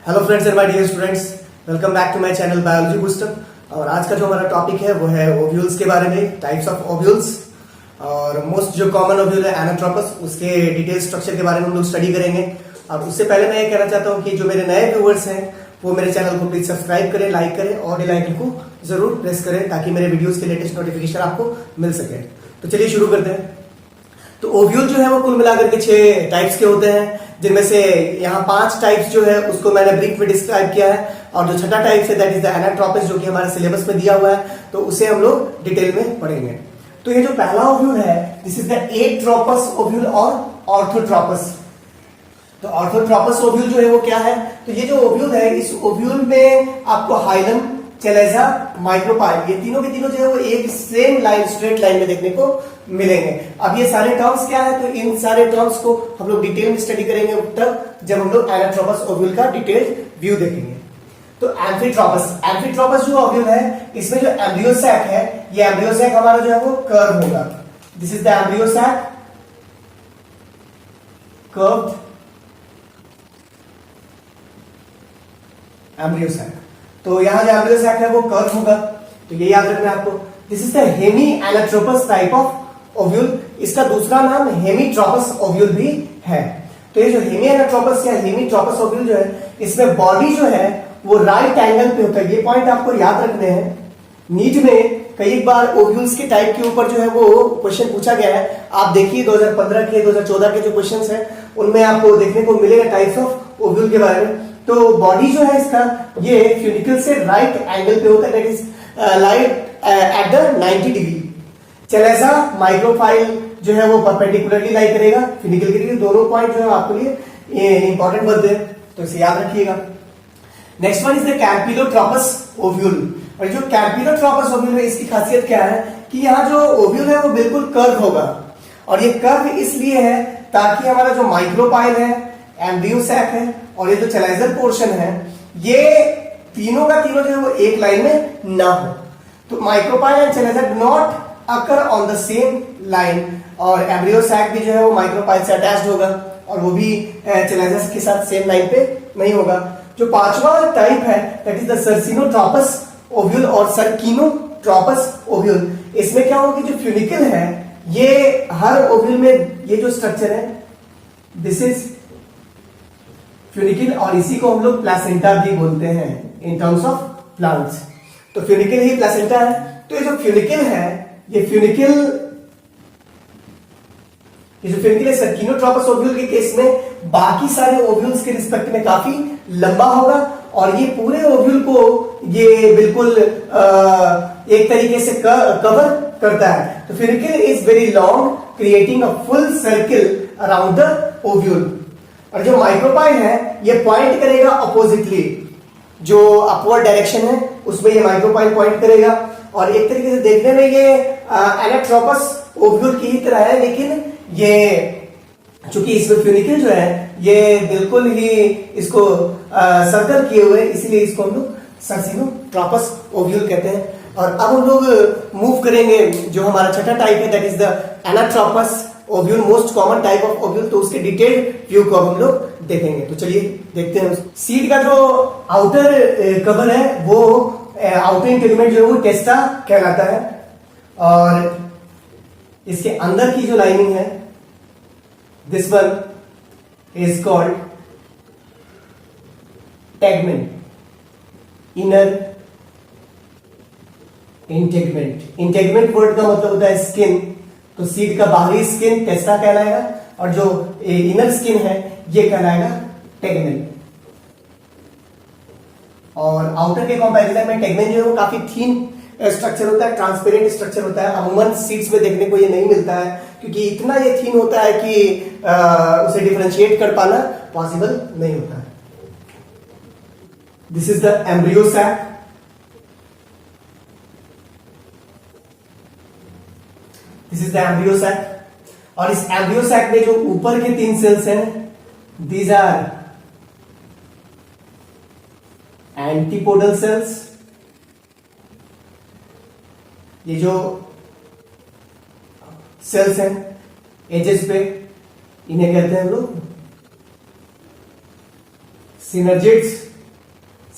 Hello friends and my dear students, welcome back to my channel biology booster. और आज का जो हमारा टॉपिक है वो है ओव्यूल्स के बारे में, टाइप्स ऑफ ओव्यूल्स। और मोस्ट जो कॉमन ओव्यूल है एनाट्रोपस, उसके डिटेल स्ट्रक्चर के बारे में हम लोग स्टडी करेंगे। और उससे पहले मैं ये कहना चाहता हूँ कि जो मेरे नए व्यूअर्स हैं वो मेरे चैनल को प्लीज सब्सक्राइब करें, लाइक करें और बेल आइकन को जरूर प्रेस करें ताकि मेरे वीडियोस के लेटेस्ट नोटिफिकेशन आपको मिल सके। तो चलिए शुरू करते हैं। तो ओव्यूल जो है वो कुल मिलाकर के 6 टाइप्स के होते हैं, जिनमें से यहाँ 5 टाइप्स जो है उसको मैंने ब्रीफ में डिस्क्राइब किया है। और जो छठा टाइप है दैट इज द एनाट्रोपस, जो कि हमारे सिलेबस में दिया हुआ है, तो उसे हम लोग डिटेल में पढ़ेंगे। तो ये जो पहला ओव्यूल है दिस इज द एट्रोपस ओव्यूल और ऑर्थोट्रोपस। तो ऑर्थोट्रोपस ओव्यूल जो है वो क्या है, तो ये जो ओव्यूल है इस ओव्यूल में आपको हाइलम, चेलेजा, माइक्रोपाइल, ये तीनों के तीनों जो है वो एक सेम लाइन, स्ट्रेट लाइन में देखने को मिलेंगे। अब ये सारे टर्म्स क्या है, तो इन सारे टर्म्स को हम लोग डिटेल में स्टडी करेंगे तब जब हम लोग एनाट्रोपस ओव्यूल का डिटेल व्यू देखेंगे। तो एम्फीट्रोपस जो ओव्यूल है इसमें जो एम्ब्रियो सैक है, ये एम्ब्रियो सैक हमारा जो है वो कर्व होगा। This is the embryo sac, curved embryo sac. तो यहां जो एम्ब्रियो सैक है वो कर्व होगा, तो ये याद रखना है आपको। This is the hemi anatropous type of ovule. इसका दूसरा नाम हेमीट्रोपस ओव्यूल भी है। तो ये जो हेमी एनाट्रोपस या हेमीट्रोपस ओव्यूल जो है इसमें बॉडी जो है वो राइट एंगल पे होता है। ये पॉइंट आपको याद रखने हैं। नीट में कई बार ओव्यूल्स के टाइप के ऊपर जो है वो क्वेश्चन पूछा गया है। आप देखिए 2015 के 2014 के जो क्वेश्चंस हैं उनमें आपको देखने को मिलेगा टाइप्स ऑफ ओव्यूल के बारे में। तो बॉडी जो है इसका ये फ्यूनिकल से राइट एंगल पे होता है, that is light at the 90 degree. चेलेजा, माइक्रोफाइल जो है वो परपेंडिकुलरली लाई करेगा फ्यूनिकल के लिए। दोनों पॉइंट जो है आपके लिए इंपॉर्टेंट बनते हैं, तो इसे याद रखिएगा। Next one is the campylotropous ovule. और जो कैम्पिलोट्रोपस ओव्यूल है इसकी खासियत क्या है कि यहाँ जो ओव्यूल है वो बिल्कुल कर्व होगा। और ये कर्व इसलिए है ताकि हमारा जो माइक्रोपाइल है, एम्ब्रियो सैक है और ये जो चेलेजर पोर्शन है, ये तीनों का तीनों जो है वो एक लाइन में ना हो। तो micropyle and chalaza do not occur on the same line. और एम्ब्रियो सैक भी जो है वो माइक्रोपाइल से अटैच्ड होगा और वो भी चेलेजर के साथ सेम लाइन पे नहीं होगा। जो पांचवा टाइप है दैट इज द सर्सिनोट्रोपस ओव्यूल और सर्किनोट्रोपस ओव्यूल। इसमें क्या होगा कि जो फ्यूनिकल है ये हर ओव्यूल में ये जो स्ट्रक्चर है दिस इज फ्यूनिकल, और इसी को हम लोग प्लेसेंटा भी बोलते हैं इन टर्म्स ऑफ प्लांट्स। तो फ्यूनिकल ही प्लेसेंटा है। तो ये जो फ्यूनिकल है ये जो फ्यूनिकल है सर्किनोट्रोपस ओव्यूल के केस में बाकी सारे ओव्यूल्स के रिस्पेक्ट में काफी लंबा होगा और ये पूरे ओव्यूल को ये बिल्कुल एक तरीके से कवर करता है। तो funicle is very long, creating a full circle around the ovule. और जो माइक्रोपाइल है ये पॉइंट करेगा अपोजिटली, जो अपवर्ड डायरेक्शन है उसमें ये माइक्रोपाइल पॉइंट करेगा। और एक तरीके से देखने में ये एनाट्रोपस ओव्यूल की ही तरह है, लेकिन ये चूंकि इसमें फ्यूनिकल जो है ये बिल्कुल ही इसको सर्कल किए हुए, इसीलिए इसको हम लोग सर्सिनोट्रोपस ओव्यूल कहते हैं। और अब हम लोग मूव करेंगे जो हमारा छठा टाइप है that is the anatropous ovule, most common type of ovule. तो उसके डिटेल्ड व्यू को हम लोग देखेंगे। तो चलिए देखते हैं। सीड का जो आउटर कवर है वो आउटर इंटीग्यूमेंट जो है वो टेस्टा कहलाता है। और इसके अंदर की जो लाइनिंग है this one is called tegmen, inner integument. Integument word का मतलब होता है स्किन। तो सीड का बाहरी स्किन टेस्टा कहलाएगा और जो इनर स्किन है ये कहलाएगा टेगमेंट। और आउटर के कंपैरिजन में टेगमेंट जो है वो काफी थीन स्ट्रक्चर होता है, ट्रांसपेरेंट स्ट्रक्चर होता है। अमूमन सीड्स में देखने को ये नहीं मिलता है क्योंकि इतना ये थीन होता है कि उसे डिफरेंशिएट कर पाना पॉसिबल नहीं होता है। This is the embryo sac. This is the embryo sac. और इस एम्ब्रियो सैक में जो ऊपर के 3 सेल्स हैं दीज आर एंटीपोडल सेल्स। ये जो सेल्स हैं एजेस पे इन्हें कहते हैं हम लोग सिनर्जिड्स।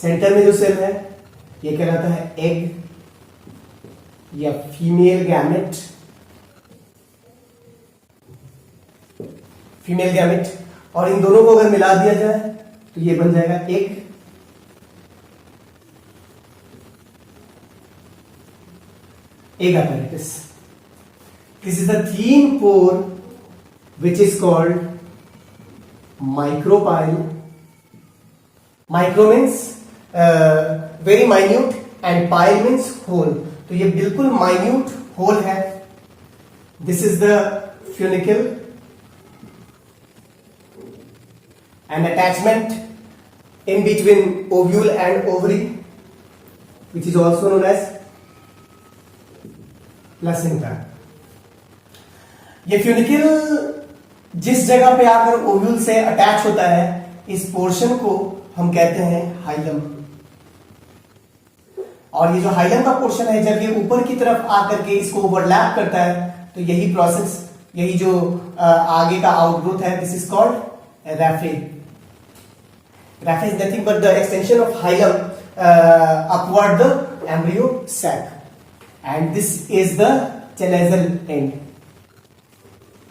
सेंटर में जो सेल है ये कहलाता है एग या फीमेल गैमेट, फीमेल गैमेट। और इन दोनों को अगर मिला दिया जाए तो ये बन जाएगा egg. Egg apparatus. This is the thin pore which is called micropyle. Micro means very minute and pyle means hole. तो ये बिल्कुल minute hole है। This is the funicle and attachment in between ovule and ovary, which is also known as placenta. ये funicle जिस जगह पे आकर ovule से अटैच होता है, इस पोर्शन को हम कहते हैं हाइलम। और ये जो हाइलम का पोर्शन है, जब ये ऊपर की तरफ आकर के इसको ओवरलैप करता है तो यही प्रोसेस, यही जो आगे का आउटग्रोथ है, this is called raphe. Raphe is nothing but the extension of hilum upward the embryo sac, and this is the chalazal end.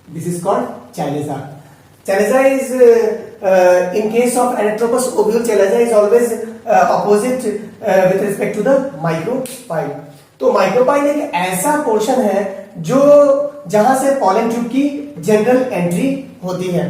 This is called chalaza. Chalaza is in case of anatropous ovule, chalaza is always opposite with respect to the micropyle. तो micropyle एक ऐसा portion है जो जहां से pollen tube की general entry होती है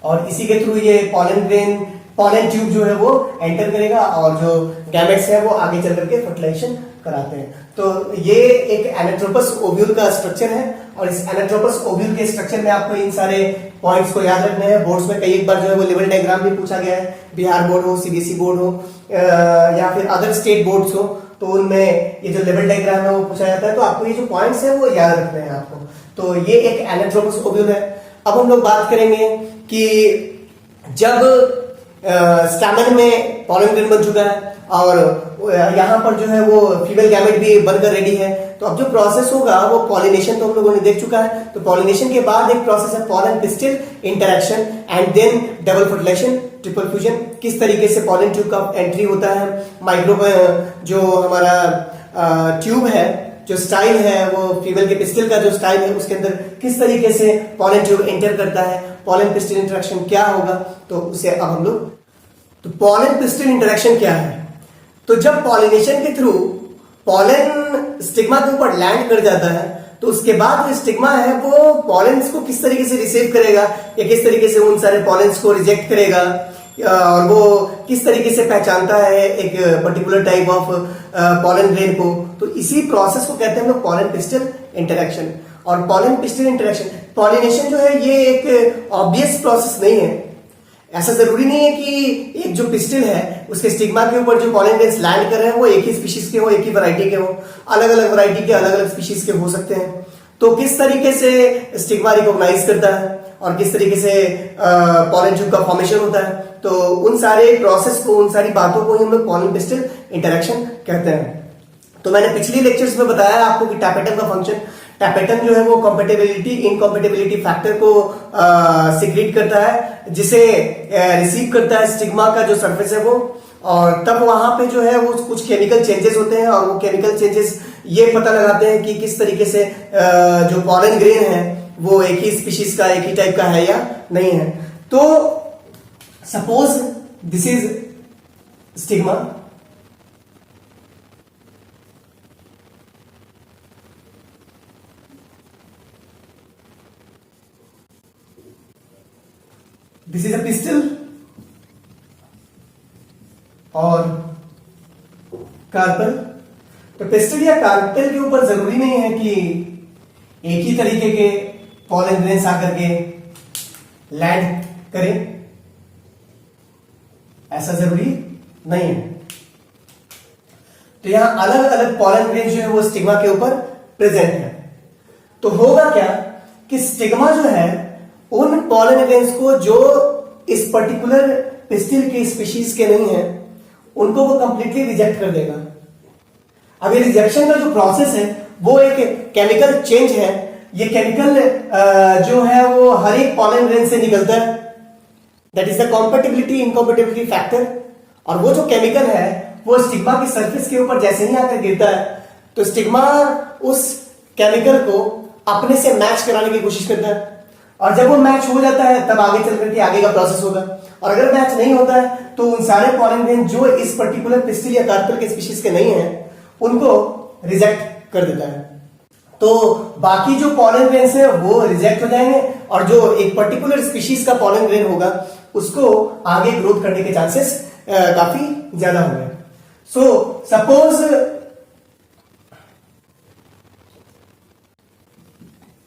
और इसी के थ्रू ये पॉलन ग्रेन, पॉलन ट्यूब जो है वो एंटर करेगा और जो गैमेट्स है वो आगे चल करके फर्टिलाइजेशन कराते हैं। तो ये एक एनाट्रोपस ओव्यूल का स्ट्रक्चर है और इस एनाट्रोपस ओव्यूल के स्ट्रक्चर में आपको इन सारे पॉइंट्स को याद रखने हैं। बोर्ड्स में कई एक बार जो है वो लेवल डायग्राम भी पूछा गया है, बिहार बोर्ड हो, सीबीएसई बोर्ड हो या फिर अदर स्टेट बोर्ड्स हो, तो उनमें ये जो लेवल डायग्राम है वो पूछा जाता है। तो आपको ये जो पॉइंट्स है वो याद रखने हैं आपको। तो ये एक एनाट्रोपस ओव्यूल है। अब हम लोग बात करेंगे कि जब स्टैमेन में पॉलन ग्रेन बन चुका है और यहाँ पर जो है वो फीमेल गैमेट भी बनकर रेडी है, तो अब जो प्रोसेस होगा वो पॉलिनेशन तो हम लोगों ने देख चुका है। तो पॉलिनेशन के बाद एक प्रोसेस है pollen pistil interaction and then double fertilization, triple fusion. किस तरीके से पॉलन ट्यूब का एंट्री होता है, माइक्रो जो हमारा ट्यूब है, जो स्टाइल है वो फीमेल के पिस्टिल का जो स्टाइल है उसके अंदर किस तरीके से पॉलन ट्यूब एंटर करता है, पॉलन पिस्टिल इंटरेक्शन क्या होगा, तो उसे अब हम लोग। तो पॉलन पिस्टिल इंटरेक्शन क्या है? तो जब पॉलिनेशन के थ्रू पॉलन स्टिग्मा के ऊपर लैंड कर जाता है तो उसके बाद जो स्टिग्मा है वो पॉलेंस को किस तरीके से रिसीव करेगा या किस तरीके से उन सारे पॉलेंस को रिजेक्ट करेगा और वो किस तरीके से पहचानता है एक particular type of pollen grain को, तो इसी प्रोसेस को कहते हैं हम लोग पॉलन पिस्टिल इंटरेक्शन। और पॉलन पिस्टिल इंटरेक्शन, पॉलिनेशन जो है ये एक ऑब्वियस प्रोसेस नहीं है। ऐसा जरूरी नहीं है कि एक जो पिस्टिल है उसके स्टिग्मा के ऊपर जो पॉलन ग्रेन्स लैंड कर रहे हैं वो एक ही स्पीशीज के हो, एक ही वैरायटी के हो, अलग अलग वैरायटी के अलग अलग स्पीशीज के हो सकते हैं। तो किस तरीके से स्टिग्मा रिकॉग्नाइज करता है और किस तरीके से पॉलन ट्यूब का फॉर्मेशन होता है, तो उन सारे प्रोसेस को, उन सारी बातों को हम लोग पॉलन पिस्टिल इंटरेक्शन कहते हैं। तो मैंने पिछली लेक्चर्स में बताया आपको कि टैपेटम का फंक्शन, टैपेटम जो है वो कंपेटेबिलिटी इनकम्पेटेबिलिटी फैक्टर को सिक्रीट करता है, जिसे रिसीव करता है स्टिग्मा का जो सरफेस है वो, और तब वहां पे जो है वो कुछ केमिकल चेंजेस होते हैं और वो केमिकल चेंजेस ये पता लगाते हैं कि किस तरीके से जो पॉलन ग्रेन है वो एक ही स्पीशीज का, एक ही टाइप का है या नहीं है। तो suppose this is stigma, this is a pistol और कार्पल। तो पिस्टल या कार्पेल के ऊपर जरूरी नहीं है कि एक ही तरीके के पॉलन ग्रेन्स आकर के लैंड करें, ऐसा जरूरी नहीं है। तो यहां अलग अलग पॉलन ग्रेन्स जो है वो स्टिग्मा के ऊपर प्रेजेंट है। तो होगा क्या कि स्टिग्मा जो है उन पॉलन ग्रेन्स को जो इस पर्टिकुलर पिस्टिल के स्पीशीज के नहीं है उनको वो कंप्लीटली रिजेक्ट कर देगा। अब ये रिजेक्शन का जो प्रोसेस है वो एक केमिकल चेंज है। ये केमिकल जो है वो हर एक पॉलन ग्रेन से निकलता है, that is the compatibility incompatibility factor. और वो जो केमिकल है वो स्टिग्मा की सरफेस के ऊपर जैसे ही आकर गिरता है तो स्टिग्मा उस केमिकल को अपने से मैच कराने की कोशिश करता है, और जब वो मैच हो जाता है तब आगे चल करके आगे का प्रोसेस होगा। और अगर मैच नहीं होता है तो उन सारे पॉलन ग्रेन जो इस पर्टिकुलर पिस्टिल या कार्पेल के स्पीशीज के नहीं है उनको रिजेक्ट कर देता है। तो बाकी जो पॉलन ग्रेन्स है वो रिजेक्ट हो जाएंगे और जो एक पर्टिकुलर स्पीशीज का पॉलन ग्रेन होगा उसको आगे ग्रोथ करने के चांसेस काफी ज्यादा होंगे। So suppose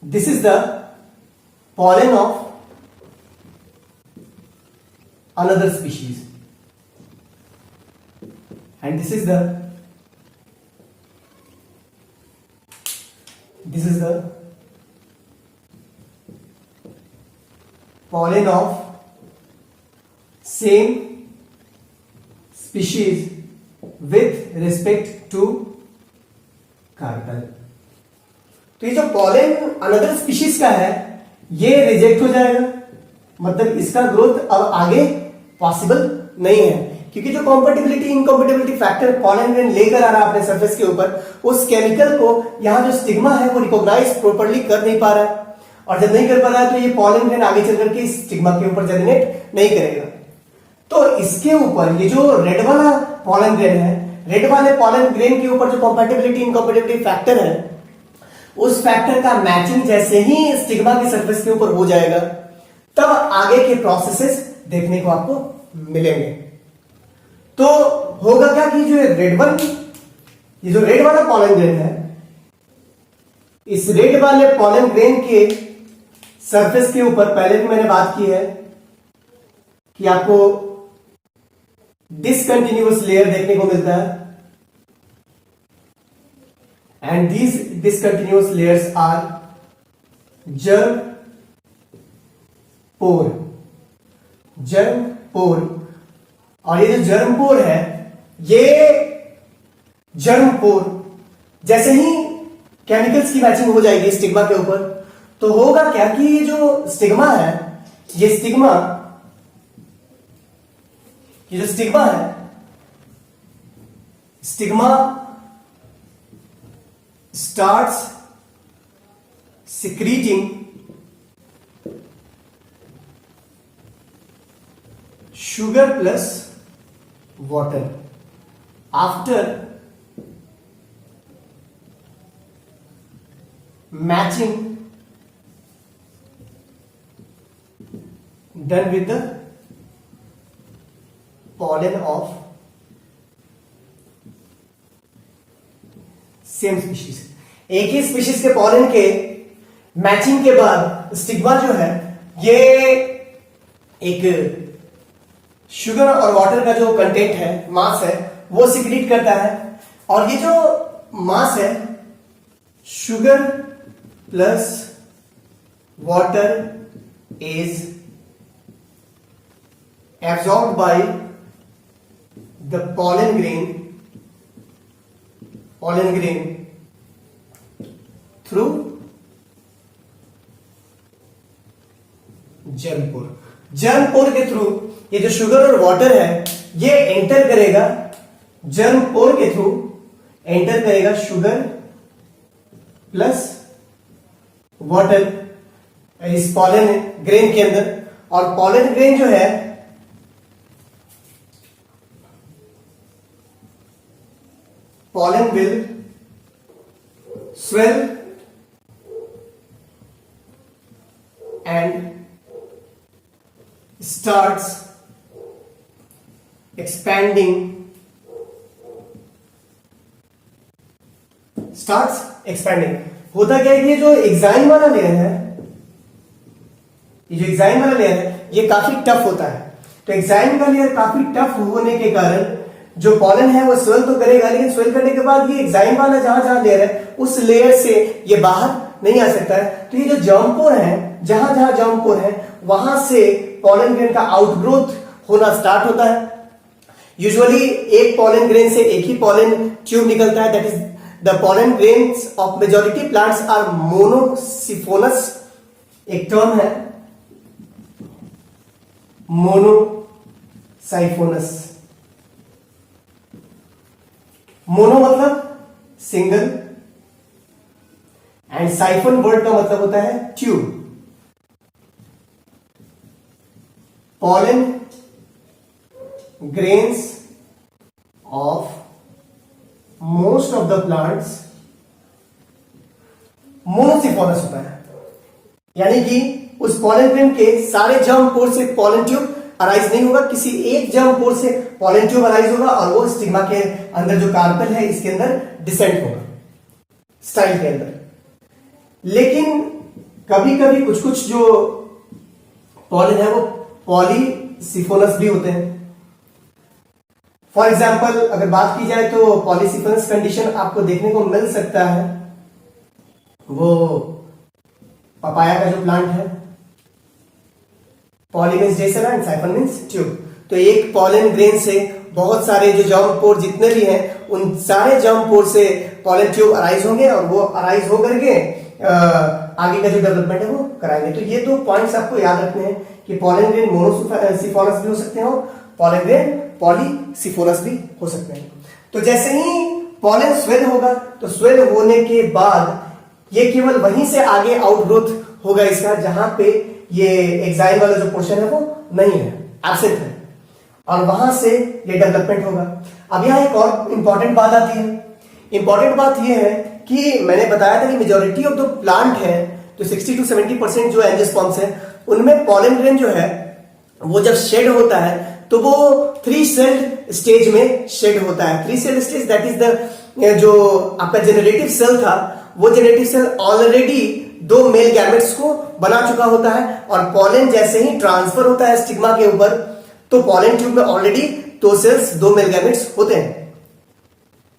this is the pollen of another species and this is the pollen of same species with respect to carpel। तो ये जो pollen another species का है ये रिजेक्ट हो जाएगा, मतलब इसका ग्रोथ अब आगे पॉसिबल नहीं है, क्योंकि जो compatibility incompatibility factor pollen grain लेकर आ रहा है अपने सरफेस के ऊपर उस केमिकल को यहां जो स्टिग्मा है वो रिकॉग्नाइज प्रॉपर्ली कर नहीं पा रहा है, और जब नहीं कर पा रहा है तो ये पॉलन ग्रेन आगे चल करके स्टिग्मा के ऊपर जर्मिनेट नहीं करेगा। तो इसके ऊपर ये जो रेड वाला पॉलन ग्रेन है, रेड वाले पॉलन ग्रेन के ऊपर जो कॉम्पेटिबिलिटी इनकॉम्पेटिबिलिटी फैक्टर है उस फैक्टर का मैचिंग जैसे ही स्टिग्मा की सरफेस के ऊपर हो जाएगा तब आगे के प्रोसेसेस देखने को आपको मिलेंगे। तो होगा क्या कि ये जो रेड वाला पॉलन ग्रेन है, इस रेड वाले पॉलन ग्रेन के सरफेस के ऊपर पहले भी मैंने बात की है कि आपको डिसकंटिन्यूअस लेयर देखने को मिलता है, and these discontinuous layers are germ pore। और ये जो जर्म पोर है ये जर्म पोर जैसे ही केमिकल्स की मैचिंग हो जाएगी स्टिग्मा के ऊपर तो होगा क्या कि ये जो स्टिग्मा है ये जो स्टिग्मा है stigma starts secreting sugar plus water after matching done with the pollen of same species. एक ही स्पीशीज के पॉलन के मैचिंग के बाद स्टिग्मा जो है ये एक शुगर और वाटर का जो कंटेंट है मास है वो सिक्रीट करता है, और ये जो मास है sugar plus water is absorbed by the pollen grain through germ pore के थ्रू ये जो शुगर और वाटर है ये एंटर करेगा जर्म पोर के थ्रू एंटर करेगा शुगर प्लस वाटर इस पॉलन ग्रेन के अंदर, और पॉलन ग्रेन जो है pollen will swell and starts expanding होता क्या है कि जो एग्जाइम वाला लेयर है ये काफी टफ होता है। तो एग्जाइम का लेयर काफी टफ होने के कारण जो पॉलन है वो स्वेल तो करेगा, लेकिन स्वेल करने के बाद ये एग्जाइम वाला जहां लेयर है उस लेयर से ये बाहर नहीं आ सकता है। तो ये जो जर्म पोर है जहां जर्म पोर है वहां से पॉलन ग्रेन का आउटग्रोथ होना स्टार्ट होता है। यूजुअली एक पॉलन ग्रेन से एक ही पॉलन ट्यूब निकलता है, that is the pollen grains of majority plants are monosiphonous. एक टर्म है मोनोसाइफोनस, मोनो मतलब सिंगल, एंड साइफन वर्ड का मतलब होता है tube. Pollen grains of most of the plants monosiphonous होता है, यानी कि उस पॉलन ग्रेन के सारे जर्म पोर से पॉलन ट्यूब अराइज नहीं होगा, किसी एक जर्म पोर से पॉलन ट्यूब अराइज होगा और वो स्टिग्मा के अंदर जो कार्पेल है इसके अंदर डिसेंट होगा स्टाइल के अंदर। लेकिन कभी कभी कुछ कुछ जो पॉलन है वो पॉलीसिफोनस भी होते हैं। फॉर एग्जाम्पल अगर बात की जाए तो पॉलीसिफोनस कंडीशन आपको देखने को मिल सकता है, वो पपाया का जो प्लांट है, पॉली मीन्स जेसर एंड साइफन मीन्स ट्यूब। तो एक पॉलन ग्रेन से बहुत सारे जो जर्म पोर जितने भी हैं उन सारे जर्म पोर से पॉलन ट्यूब अराइज होंगे और वो अराइज होकर के आगे का जो डेवलपमेंट है वो कराएंगे। तो ये दो पॉइंट्स आपको याद रखने हैं कि पॉलन ग्रेन मोनोसिफोरस भी हो सकते हैं, पॉलन ग्रेन पॉलीसिफोरस भी हो सकते हैं। तो जैसे ही पॉलन स्वेल होगा तो स्वेल होने के बाद ये केवल वहीं से आगे आउटग्रोथ होगा इसका, जहां पे ये एक्साइल वाला जो पोर्शन है वो नहीं है, एब्सेंट है, और वहां से ये डेवलपमेंट होगा। अब यहां एक और इंपॉर्टेंट बात आती है। इंपॉर्टेंट बात ये है कि मैंने बताया था कि मेजॉरिटी ऑफ द प्लांट है तो 60 to 70% जो एंजियोस्पर्म्स है उनमें पॉलन ग्रेन जो है वो जब शेड होता है तो वो 3 सेल्ड स्टेज में शेड होता है। 3 celled stage that is the जो आपका जेनरेटिव सेल था वो generative cell already 2 male gametes को बना चुका होता है और पॉलन जैसे ही ट्रांसफर होता है स्टिग्मा के ऊपर तो पॉलन ट्यूब में ऑलरेडी 2 सेल्स 2 मेल गैमेट्स होते हैं।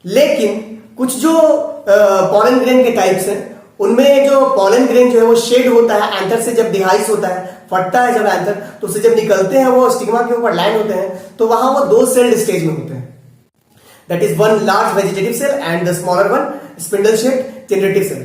लेकिन कुछ जो पॉलन ग्रेन के टाइप्स हैं उनमें जो पॉलन ग्रेन जो है वो शेड होता है, एंथर से जब डिहाइस होता है, फटता है जब एंथर, तो उससे जब निकलते हैं वो स्टिग्मा के ऊपर लैंड होते हैं तो वहां वो 2 सेल्ड स्टेज में होते हैं। That is one large vegetative cell and the smaller one spindle shaped generative cell.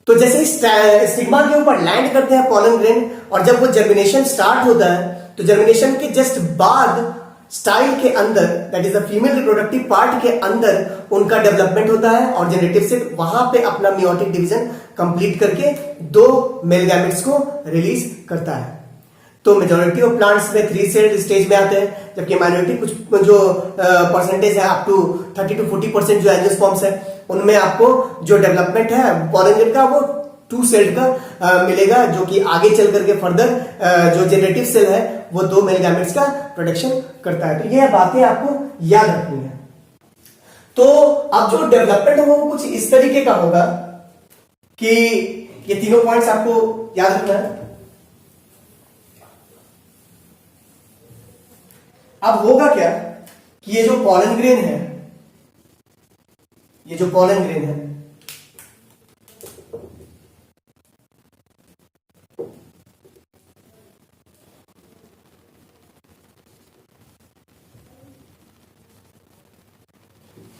तो जैसे ही स्टिग्मा के ऊपर लैंड करते हैं पॉलन ग्रेन और जब वो जर्मिनेशन स्टार्ट होता है तो जर्मिनेशन के जस्ट बाद स्टाइल के अंदर that is the female reproductive part के अंदर उनका डेवलपमेंट होता है और जेनेटिव सेल वहां पे अपना मियोटिक डिवीजन कंप्लीट करके 2 मेल गैमेट्स को रिलीज करता है। तो मेजॉरिटी ऑफ प्लांट्स में 3 सेल्ड स्टेज में आते हैं, जबकि माइनॉरिटी कुछ जो परसेंटेज है अप टू 30 to 40% जो एंजियोस्पर्म्स है उनमें आपको जो डेवलपमेंट है पॉलन ग्रेन का वो 2 सेल्ड का मिलेगा, जो कि आगे चल करके फर्दर जो जेनेटिव सेल है वो 2 मेल गैमेट्स का प्रोडक्शन करता है। तो ये बातें आपको याद रखनी है। तो अब जो डेवलपमेंट होगा वो कुछ इस तरीके का होगा कि ये तीनों पॉइंट्स आपको याद रखना है। अब होगा क्या कि ये जो पॉलन ग्रेन है, ये जो पॉलन ग्रेन है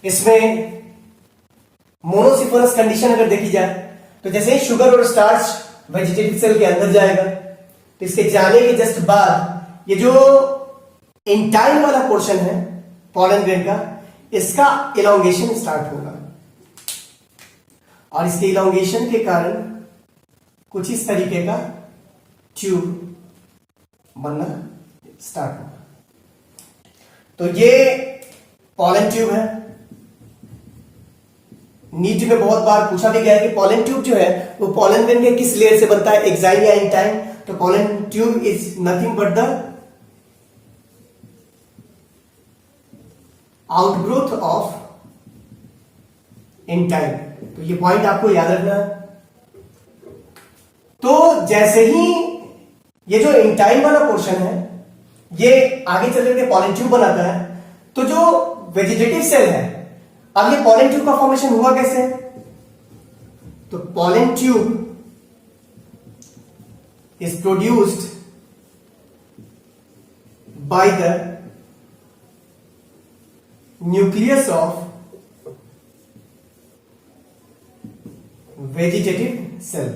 इसमें मोनोसिफोरस कंडीशन अगर देखी जाए तो जैसे ही शुगर और स्टार्च वेजिटेटिव सेल के अंदर जाएगा तो इसके जाने के जस्ट बाद ये जो इंटाइन वाला पोर्शन है पॉलन ग्रेन का इसका इलोंगेशन स्टार्ट होगा और इसके इलोंगेशन के कारण कुछ इस तरीके का ट्यूब बनना स्टार्ट होगा। तो ये पॉलन ट्यूब है। नीट में बहुत बार पूछा भी गया है कि पॉलन ट्यूब जो है वो पॉलन ग्रेन के किस लेयर से बनता है, एक्साइल या इंटाइन। तो pollen tube is nothing but the outgrowth of intine. तो ये पॉइंट आपको याद रखना है। तो जैसे ही ये जो इंटाइन वाला पोर्शन है ये आगे चल करके पॉलन ट्यूब बनाता है तो जो वेजिटेटिव सेल है, अब ये पॉलन ट्यूब का फॉर्मेशन हुआ कैसे? तो pollen tube is produced by the nucleus of vegetative cell.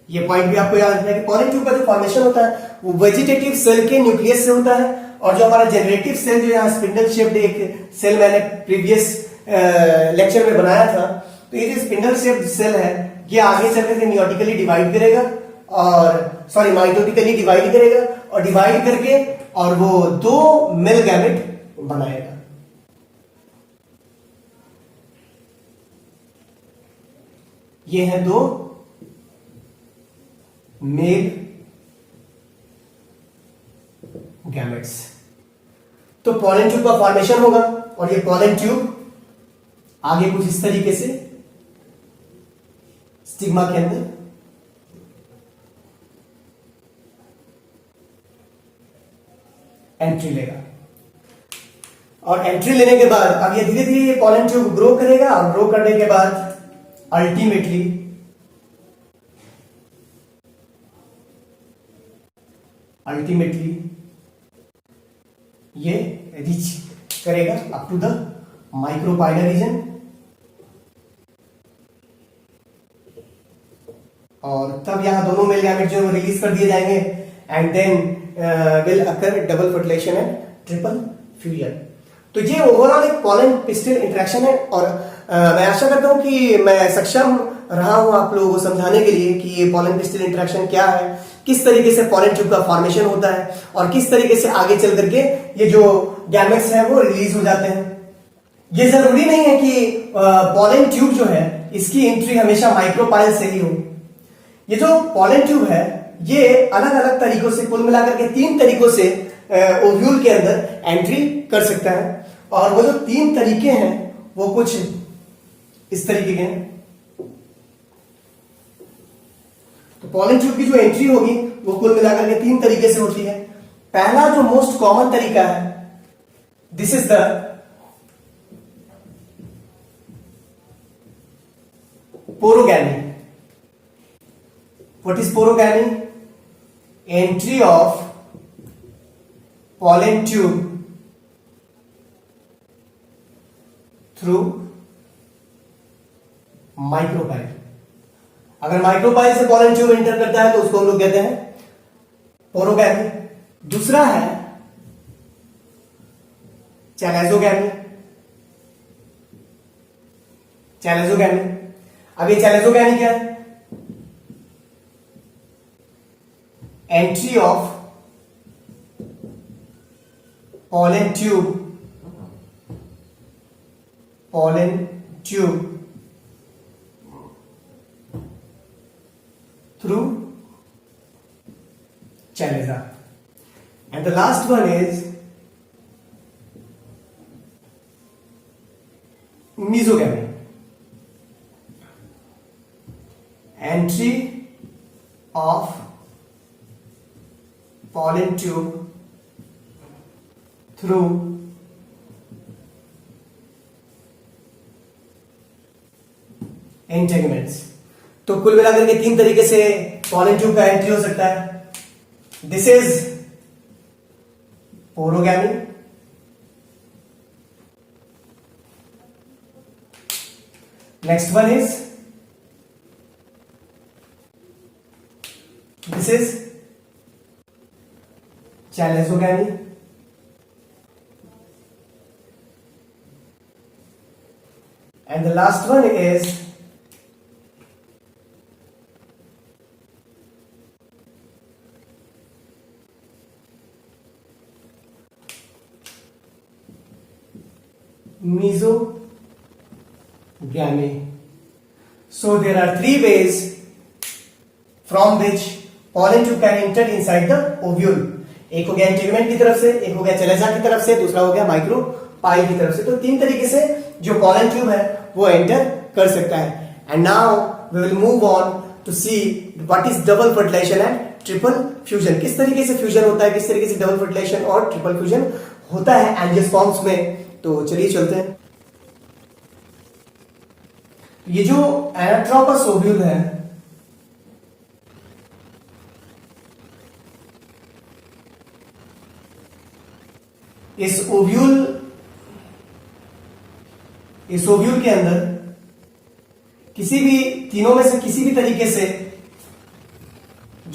ये पॉइंट भी आपको याद रखना है कि पॉलन ट्यूब का जो फॉर्मेशन होता है वो वेजिटेटिव सेल के न्यूक्लियस से होता है और जो हमारा जेनरेटिव सेल जो यहां स्पिंडल शेप्ड एक सेल मैंने प्रीवियस लेक्चर में बनाया था। तो ये जो स्पिंडल शेप्ड सेल है ये आगे चल करके मियोटिकली डिवाइड करेगा और सॉरी माइटोटिकली डिवाइड करेगा और डिवाइड करके और वो 2 मेल गैमेट बनाएगा। ये है 2 मेल गैमेट्स। तो पॉलन ट्यूब का फॉर्मेशन होगा और ये पॉलन ट्यूब आगे कुछ इस तरीके से स्टिग्मा के अंदर एंट्री लेगा और एंट्री लेने के बाद अब ये धीरे धीरे ये पॉलन ट्यूब ग्रो करेगा और ग्रो करने के बाद अल्टीमेटली ये रीच करेगा up to the micropylar region और तब यहां दोनों मेल गैमेट जो रिलीज कर दिए जाएंगे and then will occur double fertilization and triple fusion. तो ये ओवरऑल एक पॉलन पिस्टिल इंटरेक्शन है और मैं आशा करता हूं कि मैं सक्षम रहा हूं आप लोगों को समझाने के लिए कि ये पॉलन पिस्टिल इंटरेक्शन क्या है, किस तरीके से पॉलन ट्यूब का फॉर्मेशन होता है और किस तरीके से आगे चल करके ये जो गैमेट्स हैं वो रिलीज हो जाते हैं। ये जरूरी नहीं है कि पॉलन ट्यूब जो है इसकी एंट्री हमेशा माइक्रोपाइल से ही हो। ये जो पॉलन ट्यूब है ये अलग अलग तरीकों से कुल मिलाकर के 3 तरीकों से ओव्यूल के अंदर एंट्री कर सकता है और वो जो 3 तरीके हैं वो कुछ इस तरीके के हैं। तो पॉलन ट्यूब की जो एंट्री होगी वो कुल मिलाकर के 3 तरीके से होती है। पहला जो मोस्ट कॉमन तरीका है this is the पोरोगैमी। What is porogamy? Entry of pollen tube through micropyle। अगर माइक्रोपाइल से पॉलन ट्यूब एंटर करता है तो उसको हम लोग कहते हैं पोरोगैमी। दूसरा है चैलेजोगैमी। चैलेजोगैमी, अब ये चैलेजोगैमी क्या है? Entry of pollen tube through chalaza, and the last one is mesogamy, entry of pollen tube through integuments. तो कुल मिलाकर के 3 तरीके से पॉलन ट्यूब का एंट्री हो सकता है। This is पोरोगैमी, next one is this is चैलेजोगैमी, and the last one is mesogamy. So there are 3 ways from which pollen tube can enter inside the ovule। एक हो गया इंटेगमेंट की तरफ से, एक हो गया चैलेजा की तरफ से, दूसरा हो गया माइक्रोपाइल की तरफ से। तो 3 तरीके से जो पॉलन ट्यूब है वो एंटर कर सकता है। And now we will move on to see what is double fertilization and triple fusion. किस तरीके से फ्यूजन होता है, किस तरीके से डबल फर्टिलाइजेशन और ट्रिपल फ्यूजन होता है एंजियोस्पर्म्स में। तो चलिए चलते हैं। ये जो एनाट्रोपस ओव्यूल है इस ओव्यूल के अंदर किसी भी तीनों में से किसी भी तरीके से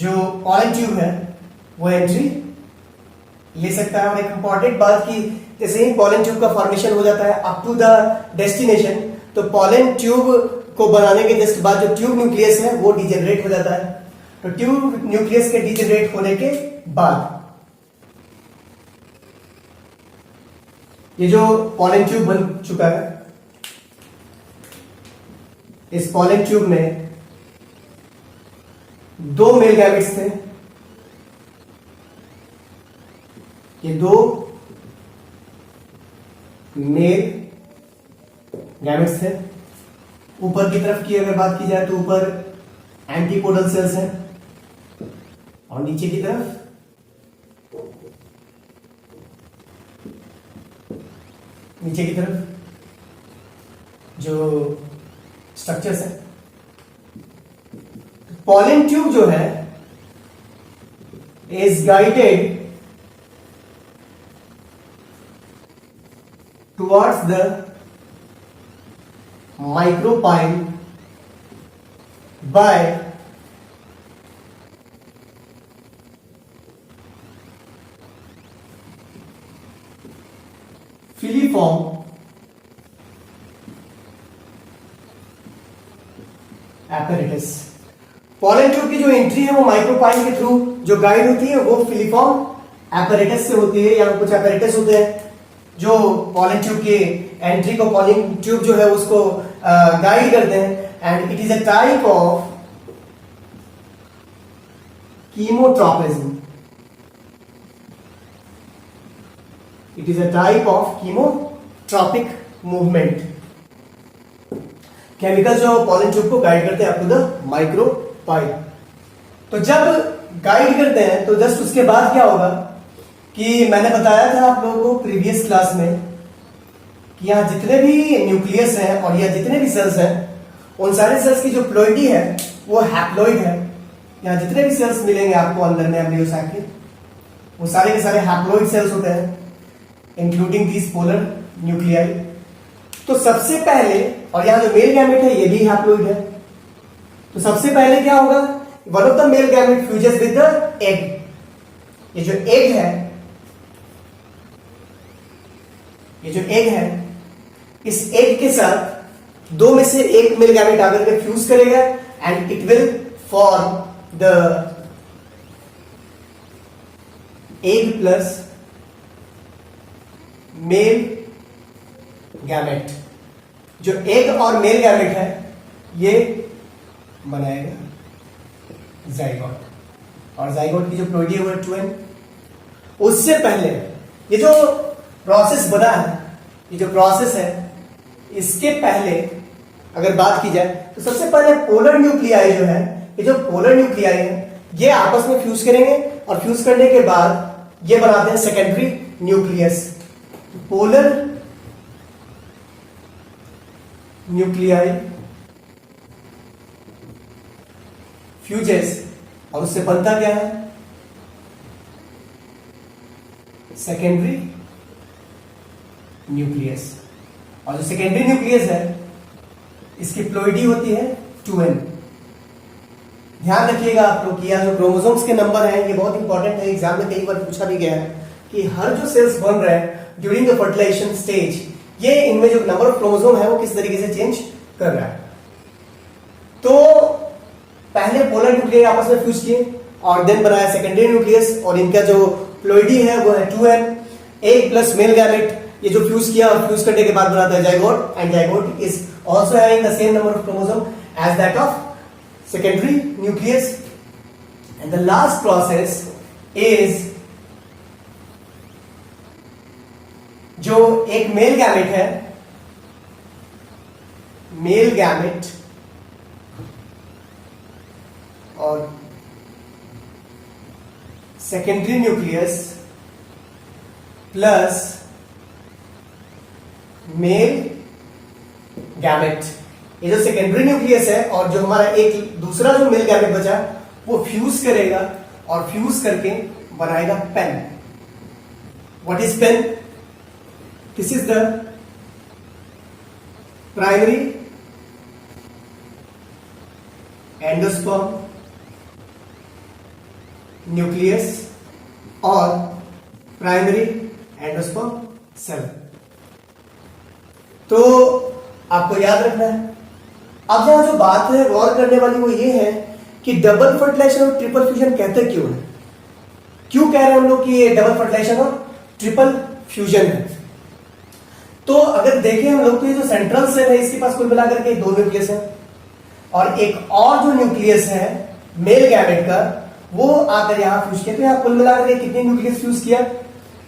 जो पॉलन ट्यूब है वो एंट्री ले सकता है। और एक इंपॉर्टेंट बात की जैसे ही पॉलन ट्यूब का फॉर्मेशन हो जाता है अप टू द डेस्टिनेशन, तो पॉलन ट्यूब को बनाने के जस्ट बाद जो ट्यूब न्यूक्लियस है वो डिजेनरेट हो जाता है। तो ट्यूब न्यूक्लियस के डिजेनरेट होने के बाद ये जो पॉलन ट्यूब बन चुका है, इस पॉलन ट्यूब में 2 मेल गैमेट्स थे। ये 2 मेल गैमेट्स थे। ऊपर की तरफ की अगर बात की जाए तो ऊपर एंटीपोडल सेल्स हैं और नीचे की तरफ जो स्ट्रक्चर्स है। पॉलन ट्यूब जो है is guided towards the micropyle by filiform apparatus। Pollen tube की जो एंट्री है वो माइक्रोपाइल के थ्रू जो गाइड होती है वो फिलिफॉर्म एपरेटस से होती है। यहाँ कुछ एपरेटस होते हैं जो पॉलन ट्यूब की एंट्री को, पॉलन ट्यूब जो है उसको गाइड करते हैं। And it is a type of chemotropism. It is a type of chemotropic movement। Chemical जो पॉलन ट्यूब को गाइड करते हैं अप टू द माइक्रोपाइल। तो जब गाइड करते हैं तो जस्ट उसके बाद क्या होगा कि मैंने बताया था आप लोगों को प्रीवियस क्लास में कि यहां जितने भी न्यूक्लियस हैं और यह जितने भी सेल्स हैं उन सारे सेल्स की जो प्लॉइडी है वो हैप्लॉइड है। यहां जितने भी सेल्स मिलेंगे आपको अंदर में एम्ब्रियो सैक के, वो सारे के सारे हैप्लॉइड सेल्स होते हैं, इंक्लूडिंग दीज पोलर न्यूक्लियाई। तो सबसे पहले, और यहां जो मेल गैमेट है ये भी हैप्लॉइड है, तो सबसे पहले क्या होगा, one of the male gamete fuses with the egg. ये जो एग है, इस एग के साथ 2 में से एक मेल गैमेट आकर के फ्यूज करेगा and it will form the egg plus male gamete. जो एग और मेल गैमेट है ये बनाएगा जाइगोट, और जाइगोट की जो प्लॉइडी है वो 2n। उससे पहले ये जो प्रोसेस बना है, ये जो प्रोसेस है, इसके पहले अगर बात की जाए तो सबसे पहले पोलर न्यूक्लियाई जो है, ये जो पोलर न्यूक्लियाई है ये आपस में फ्यूज करेंगे और फ्यूज करने के बाद ये बनाते हैं secondary nucleus. Polar nuclei fuses और उससे बनता क्या है, सेकेंडरी न्यूक्लियस। और जो सेकेंडरी न्यूक्लियस है इसकी प्लॉइडी होती है 2n। ध्यान रखिएगा आप लोग कि यह जो क्रोमोसोम्स के नंबर हैं ये बहुत इंपॉर्टेंट है, एग्जाम में कई बार पूछा भी गया है कि हर जो सेल्स बन रहे हैं ड्यूरिंग द फर्टिलाइजेशन स्टेज, ये इनमें जो नंबर ऑफ क्रोमोसोम है वो किस तरीके से चेंज कर रहा है। तो पहले पोलर न्यूक्लियाई आपस में फ्यूज किए और देन बनाया सेकेंडरी न्यूक्लियस, और इनका जो प्लॉइडी है वो है 2n। Egg plus male gamete ये जो फ्यूज किया और फ्यूज करने के बाद बनाता है zygote, and zygote is also having the same number of chromosome as that of secondary nucleus. And the last process is जो एक मेल गैमेट है, मेल गैमेट और secondary nucleus plus male gamete. ये जो सेकेंडरी न्यूक्लियस है और जो हमारा एक दूसरा जो मेल गैमेट बचा वो फ्यूज करेगा और फ्यूज करके बनाएगा PEN. What is PEN? This is the primary endosperm nucleus और primary endosperm 7। तो आपको याद रखना है। अब यहां जो बात है गौर करने वाली वो ये है कि डबल फर्टिलाइजेशन और ट्रिपल फ्यूजन कहते क्यों है, क्यों कह रहे हैं हम लोग कि ये डबल फर्टिलाइजेशन और ट्रिपल फ्यूजन है। तो अगर देखें हम लोग तो ये जो सेंट्रल सेल है इसके पास कुल मिलाकर के 2 न्यूक्लियस है, और एक और जो न्यूक्लियस है मेल गैमेट का वो आकर यहां फ्यूज किया। तो यहां कुल मिलाकर के कितने न्यूक्लियस फ्यूज किया,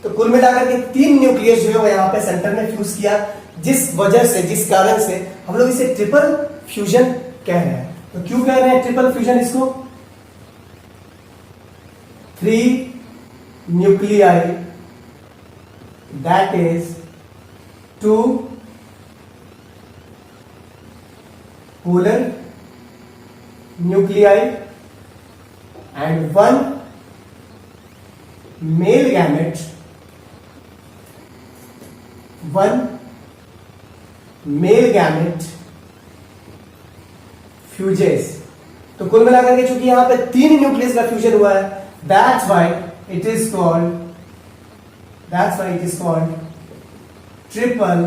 तो कुल मिलाकर के 3 न्यूक्लियस जो है वो यहां पे सेंटर में फ्यूज किया, जिस वजह से जिस कारण से हम लोग इसे ट्रिपल फ्यूजन कह रहे हैं। तो क्यों कह रहे हैं ट्रिपल फ्यूजन इसको, 3 nuclei that is 2 polar nuclei and 1 male gamete, 1 male gamete fuses। तो कुल मिलाकर के चूंकि यहां पे 3 न्यूक्लियस का फ्यूजन हुआ है, that's why it is called triple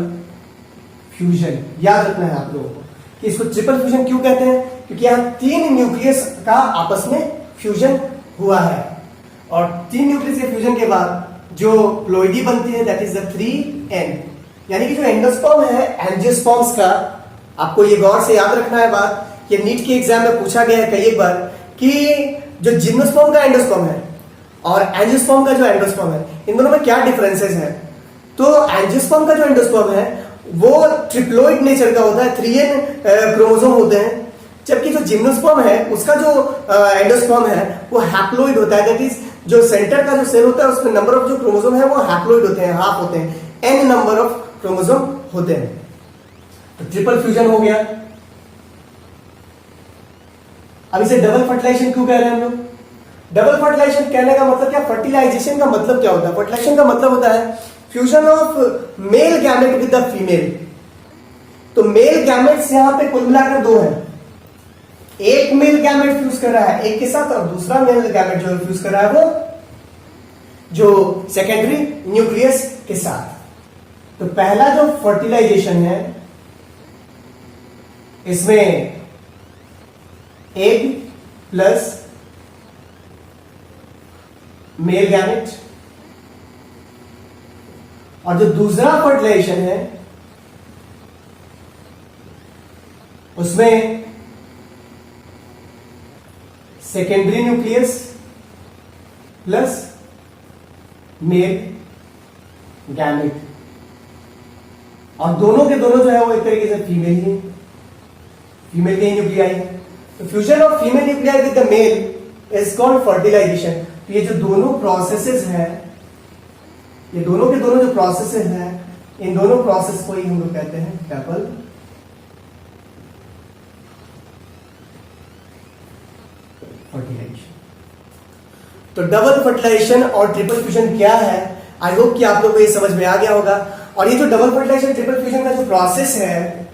fusion. याद रखना है आप लोगों को कि इसको ट्रिपल फ्यूजन क्यों कहते हैं, क्योंकि यहां 3 न्यूक्लियस का आपस में फ्यूजन हुआ है, और 3 न्यूक्लियस के फ्यूजन के बाद जो प्लोइडी बनती है दैट इज द 3N, यानी कि जो एंडोस्पर्म है एंजियोस्पर्म्स का, आपको ये गौर से याद रखना है बात, ये नीट के एग्जाम में पूछा गया है कई एक बार कि जो जिम्नोस्पर्म का एंडोस्पर्म है और एंजियोस्पर्म का जो एंडोस्पर्म है इन दोनों में क्या डिफरेंसेस है। तो एंजियोस्पर्म का जो एंडोस्पर्म है वो ट्रिप्लोइड नेचर का होता है, 3N क्रोमोसोम होते हैं, जबकि जो जिम्नोस्पर्म है उसका जो एंडोस्पर्म है वो हैप्लोइड होता है, दैट इज जो सेंटर का जो सेल होता है उसमें नंबर ऑफ जो क्रोमोसोम है वो हैप्लोइड होते हैं, हाफ होते हैं, N नंबर ऑफ क्रोमोसोम होते हैं। तो ट्रिपल फ्यूजन हो गया। अब इसे डबल फर्टिलाइजेशन क्यों कह रहे हैं हम लोग, डबल फर्टिलाइजेशन कहने का मतलब क्या, फर्टिलाइजेशन का मतलब क्या होता है, फर्टिलाइजेशन का मतलब होता है fusion of male gamete with the female. तो मेल गैमेट्स यहां पे कुल मिलाकर 2 हैं, एक मेल गैमेट फ्यूज कर रहा है एक के साथ, और दूसरा मेल गैमेट जो फ्यूज कर रहा है वो जो सेकेंडरी न्यूक्लियस के साथ। तो पहला जो फर्टिलाइजेशन है इसमें एग प्लस मेल गैमेट, और जो दूसरा फर्टिलाइजेशन है उसमें secondary nucleus plus male gamete, और दोनों के दोनों जो है वो एक तरीके से फीमेल ही, फीमेल के न्यूक्लियाई है। तो fusion of female nuclei with the male is called fertilization. तो ये जो दोनों प्रोसेसेस हैं, ये दोनों के दोनों जो प्रोसेसेस हैं, इन दोनों प्रोसेस को ही हम लोग कहते हैं डबल फर्टिलाइजेशन। तो डबल फर्टिलाइजेशन और ट्रिपल फ्यूजन क्या है, आई होप कि आप लोगों को ये समझ में आ गया होगा। और ये जो डबल फर्टिलाइजेशन ट्रिपल फ्यूजन का जो प्रोसेस है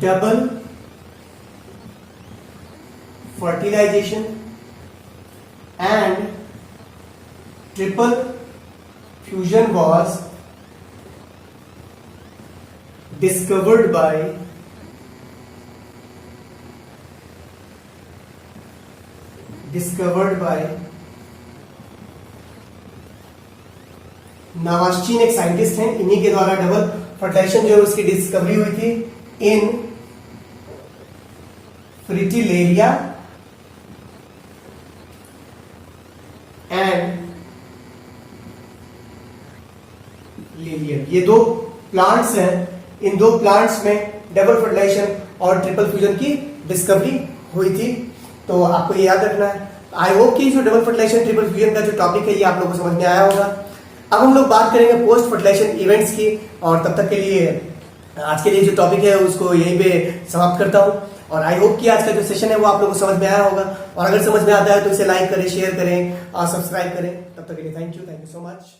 double fertilization and triple fusion was discovered by नावास्चिन, एक साइंटिस्ट हैं, इन्हीं के द्वारा डबल फर्टिलाइजेशन जो है उसकी डिस्कवरी हुई थी इन फ्रिटिलेरिया एंड लिलियम। ये 2 प्लांट्स हैं, इन 2 प्लांट्स में डबल फर्टिलाइजेशन और ट्रिपल फ्यूजन की डिस्कवरी हुई थी। तो आपको ये याद रखना है। आई होप कि जो डबल फर्टिलाइजेशन ट्रिपल फ्यूजन का जो टॉपिक है ये आप लोगों को समझ में आया होगा। अब हम लोग बात करेंगे पोस्ट फर्टिलाइजेशन इवेंट्स की, और तब तक के लिए आज के लिए जो टॉपिक है उसको यहीं पे समाप्त करता हूं। और आई होप कि आज का जो सेशन है वो आप लोगों को समझ में आया होगा, और अगर समझ में आता है तो इसे लाइक करें, शेयर करें और सब्सक्राइब करें। तब तक के लिए थैंक यू सो मच।